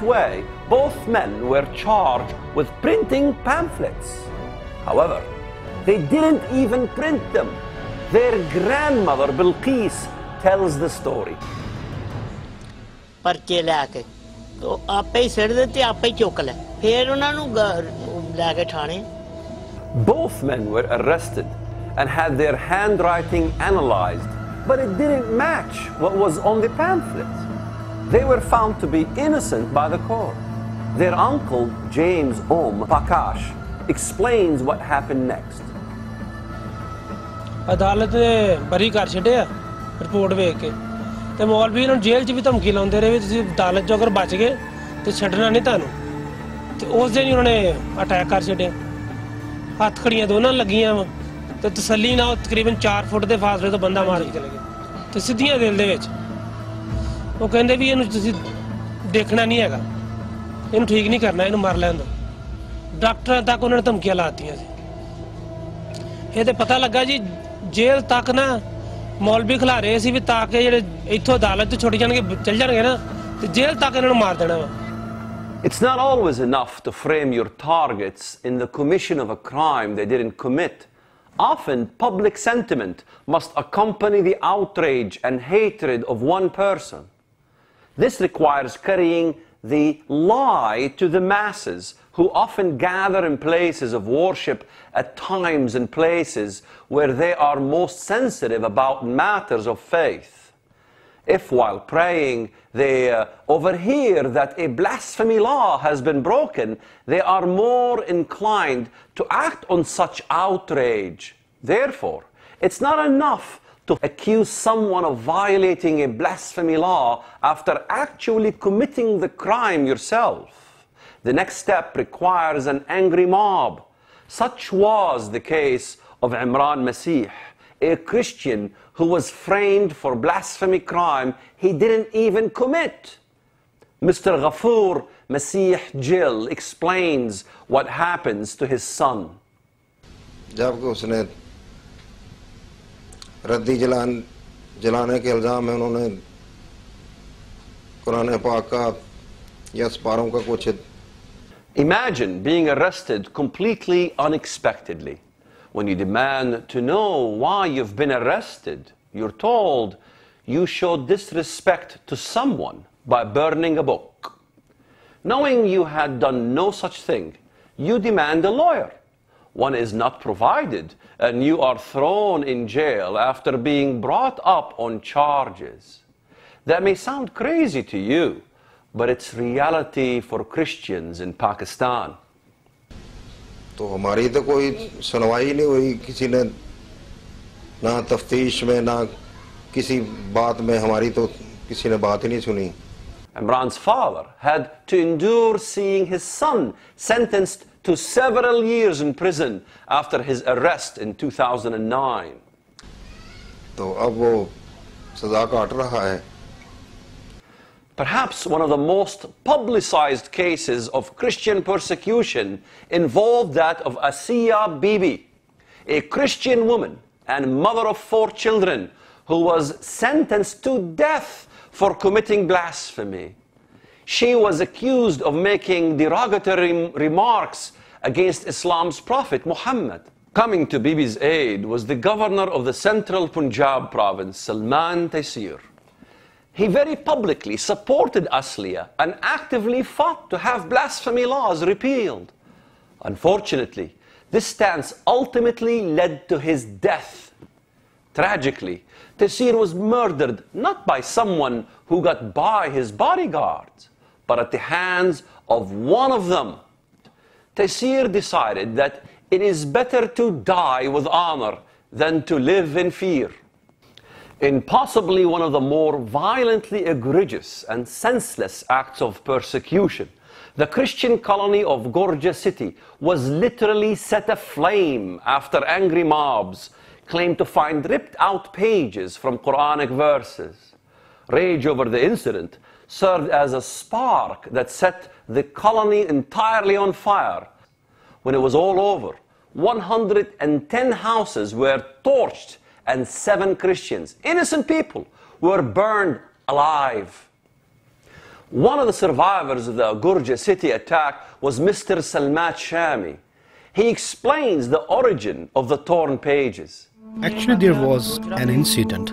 way, both men were charged with printing pamphlets. However, they didn't even print them. Their grandmother, Bilqis, tells the story. पर्चे लैके तो आपे ही सिर देते आपे ही चुक ले फिर उन्होंने लैके Thane. Both men were arrested and had their handwriting analyzed, but it didn't match what was on the pamphlet. They were found to be innocent by the court. Their uncle, James Pakash, explains what happened next. अदालत ने बरी कर छड़िया report वेख के ते मौलवी इन्होंने jail च भी धमकी लाਉਂਦੇ ਰਹੇ ਵੀ ਤੁਸੀਂ ਅਦਾਲਤ ਚੋਂ ਅਗਰ ਬਚ ਗਏ ਤੇ ਛੱਡਣਾ ਨਹੀਂ ਤੁਹਾਨੂੰ ਤੇ ਉਸ ਦਿਨ ਹੀ ਉਹਨਾਂ ਨੇ ਅਟੈਕ ਕਰ ਛੱਡਿਆ ਹੱਥ ਖੜੀਆਂ ਦੋਨਾਂ ਲੱਗੀਆਂ ਵਾ ਤੇ ਤਸੱਲੀ ਨਾਲ ਤਕਰੀਬਨ 4 ਫੁੱਟ ਦੇ ਫਾਸਲੇ ਤੋਂ ਬੰਦਾ ਮਾਰ ਕੇ ਚਲੇ ਗਏ ਤੇ ਸਿੱਧੀਆਂ ਦਿਲ ਦੇ ਵਿੱਚ ਉਹ ਕਹਿੰਦੇ ਵੀ ਇਹਨੂੰ ਤੁਸੀਂ ਦੇਖਣਾ ਨਹੀਂ ਹੈਗਾ ਇਹਨੂੰ ਠੀਕ ਨਹੀਂ ਕਰਨਾ ਇਹਨੂੰ ਮਾਰ ਲੈਣ ਦਿਓ ਡਾਕਟਰਾਂ ਤੱਕ ਉਹਨਾਂ ਨੇ ਧਮਕੀਆਂ ਲਾਤੀਆਂ ਸੀ ਇਹ ਤੇ ਪਤਾ ਲੱਗਾ ਜੀ जेल तक ना मौलवी खिला रहे सी भी ताकि जेडे इत्थों अदालत तो छुट जाणगे चल जाणगे ना ते जेल तक इन्हां नूं मार देना वा. It's not always enough to frame your targets in the commission of a crime they didn't commit. Often public sentiment must accompany the outrage and hatred of one person. This requires carrying the lie to the masses, who often gather in places of worship at times and places where they are most sensitive about matters of faith. If while praying they overhear that a blasphemy law has been broken, they are more inclined to act on such outrage. Therefore, it's not enough to accuse someone of violating a blasphemy law after actually committing the crime yourself. The next step requires an angry mob. Such was the case of Imran Masih, a Christian who was framed for blasphemy crime he didn't even commit. Mr. Ghafoor Masih Jill explains what happens to his son. जब उसने रद्दी जलाने के इल्ज़ाम में उन्होंने कुरान पाक का या सिपारों का कुछ. Imagine being arrested completely unexpectedly. When you demand to know why you've been arrested, you're told you showed disrespect to someone by burning a book. Knowing you had done no such thing, you demand a lawyer. One is not provided, and you are thrown in jail after being brought up on charges. That may sound crazy to you, but it's reality for Christians in Pakistan. तो हमारी तो कोई सुनवाई नहीं हुई किसी ने ना तफ्तीश में ना किसी बात में हमारी तो किसी ने बात ही नहीं सुनी. Imran's father had to endure seeing his son sentenced to several years in prison after his arrest in 2009. तो अब वो सजा काट रहा है. Perhaps one of the most publicized cases of Christian persecution involved that of Asiya Bibi, a Christian woman and mother of 4 children who was sentenced to death for committing blasphemy. She was accused of making derogatory remarks against Islam's prophet Muhammad. Coming to Bibi's aid was the governor of the central Punjab province, Salman Taseer. He very publicly supported Asliya and actively fought to have blasphemy laws repealed. Unfortunately, this stance ultimately led to his death. Tragically, Taseer was murdered not by someone who got by his bodyguards, but at the hands of one of them. Taseer decided that it is better to die with honor than to live in fear. In possibly one of the more violently egregious and senseless acts of persecution, the Christian colony of Gorja city was literally set aflame after angry mobs claimed to find ripped out pages from Quranic verses. Rage over the incident served as a spark that set the colony entirely on fire. When it was all over, 110 houses were torched and 7 Christians, innocent people, were burned alive. One of the survivors of the Gurja city attack was Mr. Salmat Shami. He explains the origin of the torn pages. Actually, there was an incident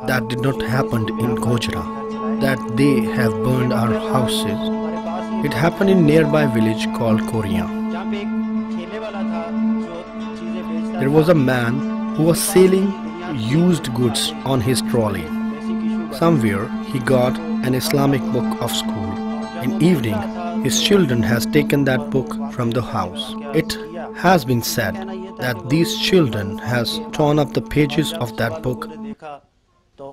that did not happen in Gojra, that they have burned our houses. It happened in nearby village called Korea. There was a man who was selling used goods on his trolley. Somewhere he got an Islamic book of school. In evening, his children has taken that book from the house. It has been said that these children has torn up the pages of that book.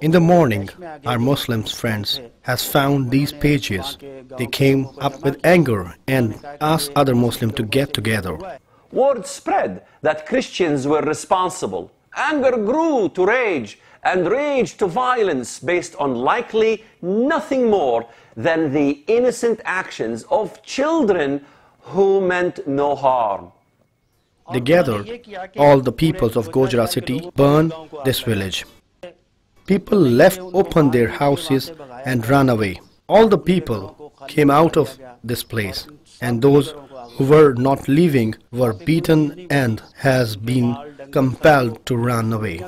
In the morning, our Muslim friends has found these pages. They came up with anger and asked other Muslims to get together. Word spread that Christians were responsible. Anger grew to rage, and rage to violence based on likely nothing more than the innocent actions of children who meant no harm. They gathered all the peoples of Gojra city, burned this village. People left open their houses and ran away. All the people came out of this place, and those who were not leaving were beaten and has been compelled to run away.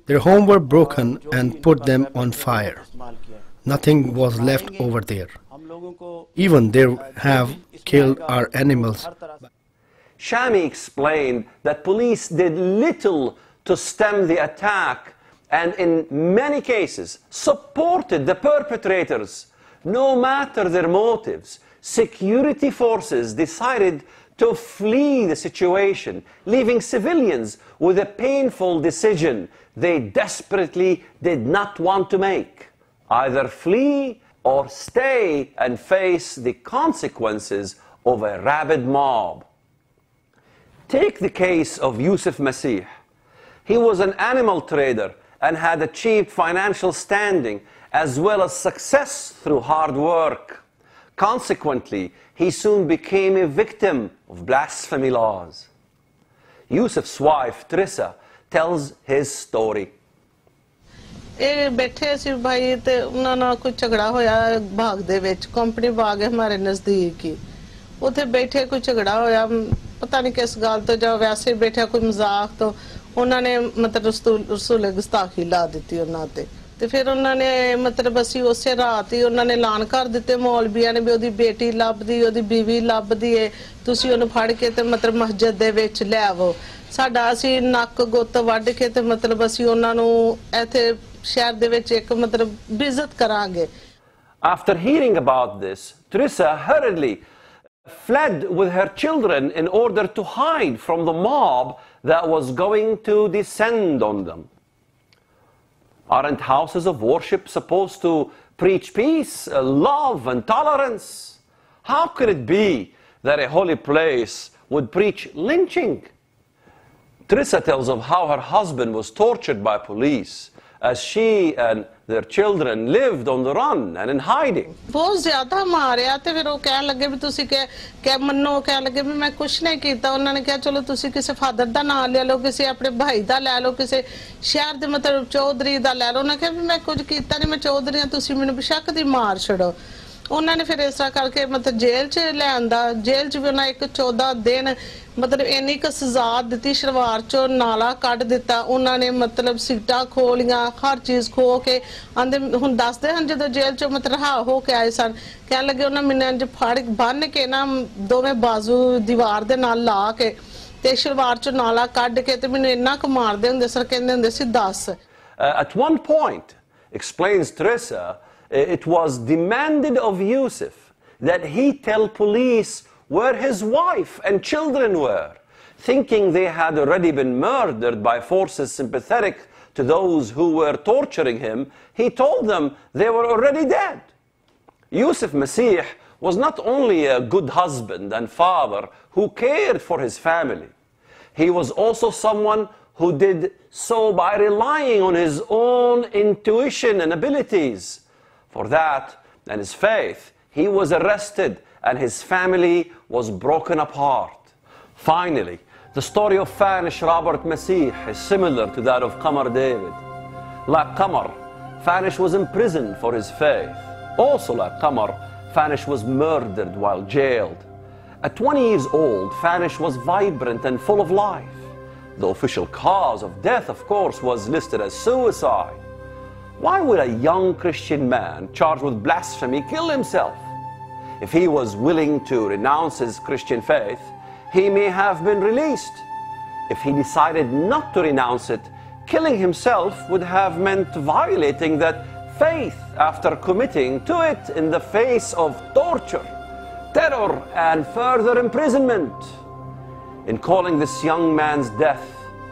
Their homes were broken and put them on fire. Nothing was left over there. Even they have killed our animals. Shami explained that police did little to stem the attack and in many cases supported the perpetrators. No matter their motives, security forces decided to flee the situation, leaving civilians with a painful decision they desperately did not want to make: either flee or stay and face the consequences of a rabid mob. Take the case of Yusuf Masih. He was an animal trader and had achieved financial standing as well as success through hard work. Consequently, he soon became a victim of blasphemy laws. Yusuf's wife, Trissa, tells his story. ਇਹ ਬੈਠੇ ਸੀ ਭਾਈ ਤੇ ਉਹਨਾਂ ਨਾਲ ਕੋਈ ਝਗੜਾ ਹੋਇਆ ਬਾਗ ਦੇ ਵਿੱਚ ਕੰਪਨੀ ਬਾਗ ਹੈ ਹਮਾਰੇ ਨਜ਼ਦੀਕ ਹੀ ਉੱਥੇ ਬੈਠੇ ਕੋਈ ਝਗੜਾ ਹੋਇਆ ਪਤਾ ਨਹੀਂ ਕਿਸ ਗੱਲ ਤੋਂ ਜਾਂ ਵੈਸੇ ਬੈਠਿਆ ਕੋਈ ਮਜ਼ਾਕ ਤੋਂ ਉਹਨਾਂ ਨੇ ਮਤਲਬ ਰਸੂਲ ਗੁਸਤਾਖੀ ਲਾ ਦਿੱਤੀ ਉਹਨਾਂ ਤੇ ਫਿਰ ਉਹਨਾਂ ਨੇ ਮਤਲਬ ਅਸੀਂ ਉਸੇ ਰਾਤ ਹੀ ਉਹਨਾਂ ਨੇ ਐਲਾਨ ਕਰ ਦਿੱਤੇ ਮੌਲਵੀਆਂ ਨੇ ਵੀ ਉਹਦੀ ਬੇਟੀ ਲੱਭਦੀ ਉਹਦੀ ਬੀਵੀ ਲੱਭਦੀ ਏ ਤੁਸੀਂ ਉਹਨੂੰ ਫੜ ਕੇ ਤੇ ਮਤਲਬ ਮਸਜਿਦ ਦੇ ਵਿੱਚ ਲੈ ਆਵੋ ਸਾਡਾ ਅਸੀਂ ਨੱਕ ਗੁੱਤ ਵੱਢ ਕੇ ਤੇ ਮਤਲਬ ਅਸੀਂ ਉਹਨਾਂ ਨੂੰ ਇੱਥੇ ਸ਼ਹਿਰ ਦੇ ਵਿੱਚ ਇੱਕ ਮਤਲਬ ਬਿਜ਼ਤ ਕਰਾਂਗੇ. After hearing about this, Trissa hurriedly fled with her children in order to hide from the mob that was going to descend on them. Aren't houses of worship supposed to preach peace, love, and tolerance? How could it be that a holy place would preach lynching? Trissa tells of how her husband was tortured by police as she and their children lived on the run and in hiding. ਬਹੁਤ ਜ਼ਿਆਦਾ ਮਾਰਿਆ ਤੇ ਫਿਰ ਉਹ ਕਹਿਣ ਲੱਗੇ ਵੀ ਤੁਸੀਂ ਕਿ ਮੰਨੋ ਕਹਿਣ ਲੱਗੇ ਵੀ ਮੈਂ ਕੁਛ ਨਹੀਂ ਕੀਤਾ ਉਹਨਾਂ ਨੇ ਕਿਹਾ ਚਲੋ ਤੁਸੀਂ ਕਿਸੇ ਫਾਦਰ ਦਾ ਨਾਮ ਲੈ ਲਓ ਕਿਸੇ ਆਪਣੇ ਭਾਈ ਦਾ ਲੈ ਲਓ ਕਿਸੇ ਸ਼ਹਿਰ ਦੇ ਮਤਲਬ ਚੌਧਰੀ ਦਾ ਲੈ ਲਓ ਉਹਨਾਂ ਕਿਹਾ ਵੀ ਮੈਂ ਕੁਝ ਕੀਤਾ ਨਹੀਂ ਮੈਂ ਚੌਧਰੀ ਹਾਂ ਤੁਸੀਂ ਮੈਨੂੰ ਬੇਸ਼ੱਕ ਦੀ ਮਾਰ ਛੜੋ ਉਹਨਾਂ ਨੇ ਫਿਰ ਇਸ ਤਰ੍ਹਾਂ ਕਰਕੇ ਮਤਲਬ ਜੇਲ੍ਹ 'ਚ ਲਿਆਂਦਾ ਜੇਲ੍ਹ 'ਚ ਵੀ ਉਹਨਾਂ ਇੱਕ 14 ਦਿਨ ਮਤਲਬ ਇੰਨੀ ਕੁ ਸਜ਼ਾ ਦਿੱਤੀ ਸ਼ਲਵਾਰ 'ਚੋਂ ਨਾਲਾ ਕੱਢ ਦਿੱਤਾ ਉਹਨਾਂ ਨੇ ਮਤਲਬ ਸੀਟਾਂ ਖੋਲੀਆਂ ਹਰ ਚੀਜ਼ ਖੋ ਕੇ ਆਂਦੇ ਹੁਣ ਦੱਸਦੇ ਹਨ ਜਦੋਂ ਜੇਲ੍ਹ 'ਚੋਂ ਮਤਲਬ ਰਿਹਾ ਹੋ ਕੇ ਆਏ ਸਨ ਕਹਿਣ ਲੱਗੇ ਉਹਨਾਂ ਮੈਨੂੰ ਇੰਝ ਫੜ ਬੰਨ੍ਹ ਕੇ ਨਾ ਦੋਵੇਂ ਬਾਜ਼ੂ ਦੀਵਾਰ ਦੇ ਨਾਲ ਲਾ ਕੇ ਤੇ ਸ਼ਲਵਾਰ 'ਚੋਂ ਨਾਲਾ ਕੱਢ ਕੇ ਤੇ ਮੈਨੂੰ ਇੰਨਾ ਕੁ ਮਾਰਦੇ ਹੁੰਦੇ ਸਨ ਕਹਿੰਦੇ ਹੁੰਦੇ ਸੀ ਦੱਸ. At one point, explains Trissa, it was demanded of Yusuf that he tell police where his wife and children were. Thinking they had already been murdered by forces sympathetic to those who were torturing him, he told them they were already dead. Yusuf Masih was not only a good husband and father who cared for his family, he was also someone who did so by relying on his own intuition and abilities. For that and his faith, he was arrested and his family was broken apart. Finally, the story of Fanish Robert Masih is similar to that of Qamar David. Like Qamar, Fanish was imprisoned for his faith. Also like Qamar, Fanish was murdered while jailed. At 20 years old, Fanish was vibrant and full of life. The official cause of death, of course, was listed as suicide. Why would a young Christian man charged with blasphemy kill himself? If he was willing to renounce his Christian faith, he may have been released. If he decided not to renounce it, killing himself would have meant violating that faith after committing to it in the face of torture, terror, and further imprisonment. In calling this young man's death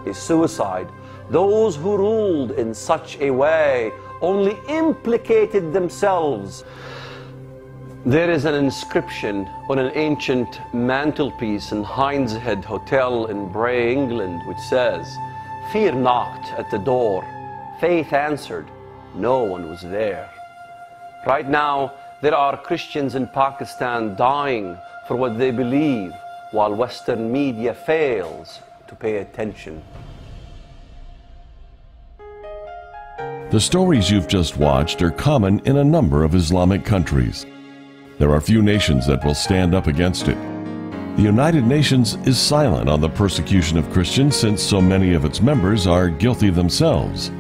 a suicide, those who ruled in such a way only implicated themselves. There is an inscription on an ancient mantelpiece in Hind's Head Hotel in Bray, England, which says, "Fear knocked at the door, faith answered, no one was there." Right now, there are Christians in Pakistan dying for what they believe, while Western media fails to pay attention. The stories you've just watched are common in a number of Islamic countries. There are few nations that will stand up against it. The United Nations is silent on the persecution of Christians since so many of its members are guilty themselves.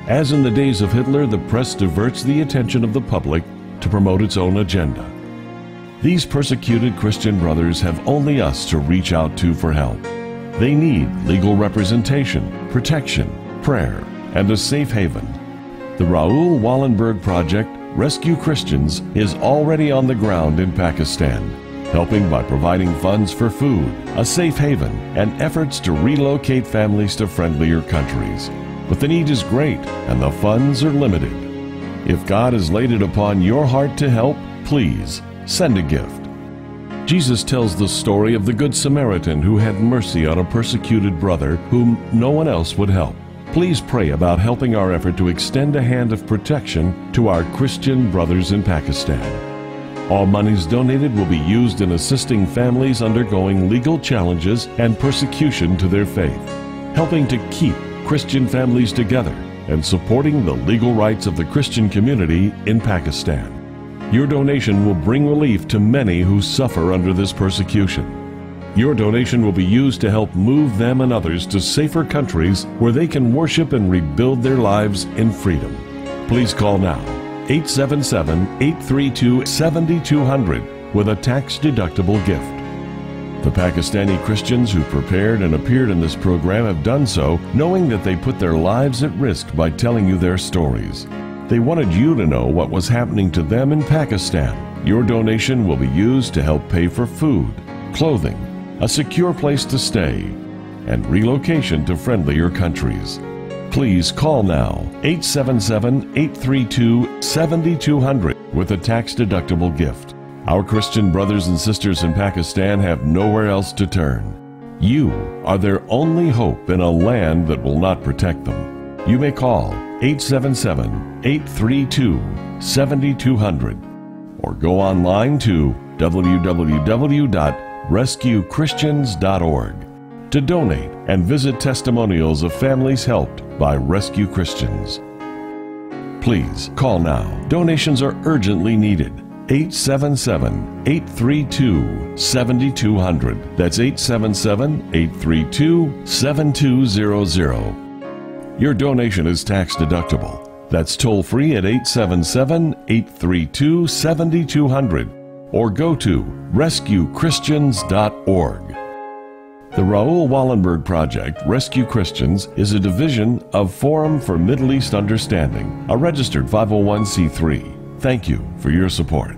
As in the days of Hitler, the press diverts the attention of the public to promote its own agenda. These persecuted Christian brothers have only us to reach out to for help. They need legal representation, protection, prayer, and a safe haven. The Raoul Wallenberg Project, Rescue Christians, is already on the ground in Pakistan, helping by providing funds for food, a safe haven, and efforts to relocate families to friendlier countries. But the need is great, and the funds are limited. If God has laid it upon your heart to help, please send a gift. Jesus tells the story of the Good Samaritan who had mercy on a persecuted brother whom no one else would help. Please pray about helping our effort to extend a hand of protection to our Christian brothers in Pakistan. All monies donated will be used in assisting families undergoing legal challenges and persecution to their faith, helping to keep Christian families together, and supporting the legal rights of the Christian community in Pakistan. Your donation will bring relief to many who suffer under this persecution. Your donation will be used to help move them and others to safer countries where they can worship and rebuild their lives in freedom. Please call now, 877-832-7200, with a tax-deductible gift. The Pakistani Christians who prepared and appeared in this program have done so knowing that they put their lives at risk by telling you their stories. They wanted you to know what was happening to them in Pakistan. Your donation will be used to help pay for food, clothing, a secure place to stay, and relocation to friendlier countries. Please call now, 877-832-7200, with a tax-deductible gift. Our Christian brothers and sisters in Pakistan have nowhere else to turn. You are their only hope in a land that will not protect them. You may call 877-832-7200 or go online to www.rescuechristians.org to donate and visit testimonials of families helped by Rescue Christians. Please call now. Donations are urgently needed. 877-832-7200. That's 877-832-7200. Your donation is tax deductible. That's toll free at 877-832-7200 or go to rescuechristians.org. The Raoul Wallenberg Project, Rescue Christians, is a division of Forum for Middle East Understanding, a registered 501c3. Thank you for your support.